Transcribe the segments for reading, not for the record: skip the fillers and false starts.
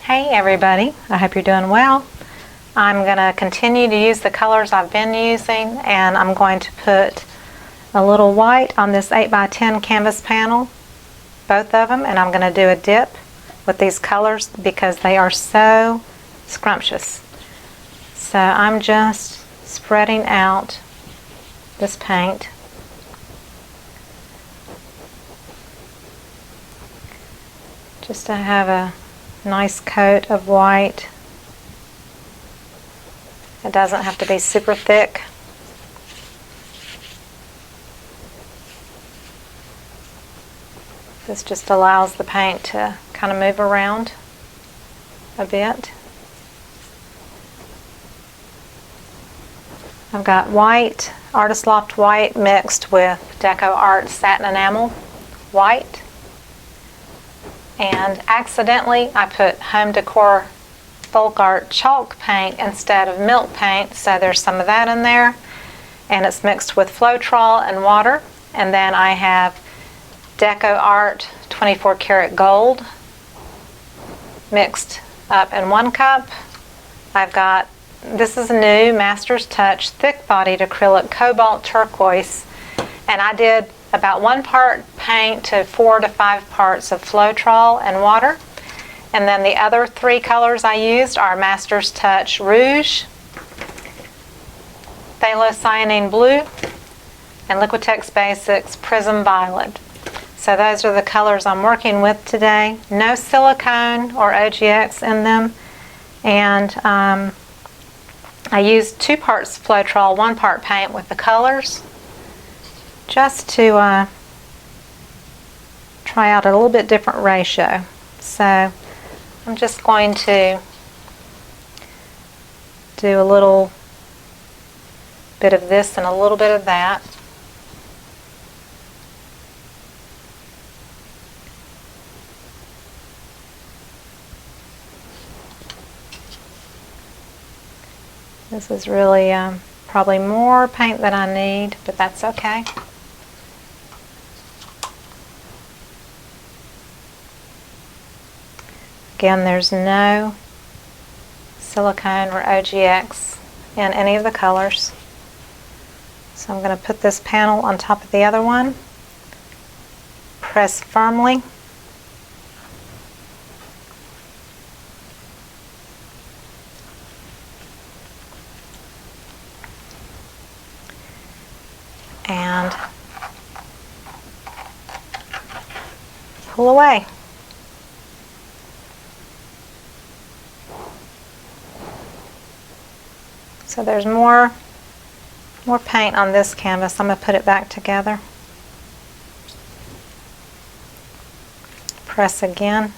Hey everybody, I hope you're doing well. I'm going to continue to use the colors I've been using, and I'm going to put a little white on this 8x10 canvas panel, both of them, and I'm going to do a dip with these colors because they are so scrumptious. So I'm just spreading out this paint. Just to have a nice coat of white. It doesn't have to be super thick. This just allows the paint to kind of move around a bit. I've got white, Artist Loft white mixed with DecoArt Satin Enamel white. And accidentally I put Home Decor Folk Art chalk paint instead of milk paint, so there's some of that in there, and it's mixed with Floetrol and water. And then I have DecoArt 24 karat gold mixed up in 1 cup. I've got, this is new Master's Touch thick bodied acrylic Cobalt Turquoise, and I did about 1 part paint to 4 to 5 parts of Floetrol and water. And then the other 3 colors I used are Master's Touch Rouge, Phthalocyanine Blue, and Liquitex Basics Prism Violet. So those are the colors I'm working with today. No silicone or OGX in them. And I used 2 parts Floetrol, 1 part paint with the colors, just to try out a little bit different ratio. So I'm just going to do a little bit of this and a little bit of that. This is really probably more paint than I need, but that's okay. Again, there's no silicone or OGX in any of the colors. So I'm going to put this panel on top of the other one, press firmly, and pull away. So there's more paint on this canvas. I'm going to put it back together. Press again.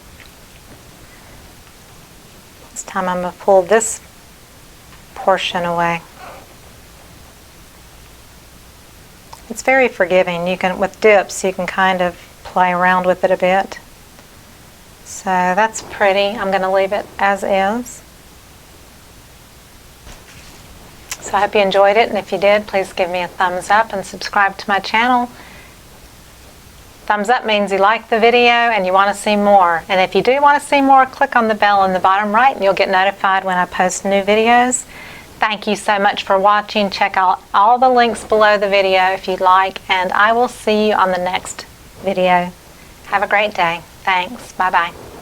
This time I'm going to pull this portion away. It's very forgiving. You can, with dips, you can kind of play around with it a bit. So that's pretty. I'm going to leave it as is. So I hope you enjoyed it, and if you did, please give me a thumbs up and subscribe to my channel. Thumbs up means you like the video and you want to see more. And if you do want to see more, click on the bell in the bottom right and you'll get notified when I post new videos. Thank you so much for watching. Check out all the links below the video if you'd like, and I will see you on the next video. Have a great day. Thanks. Bye-bye.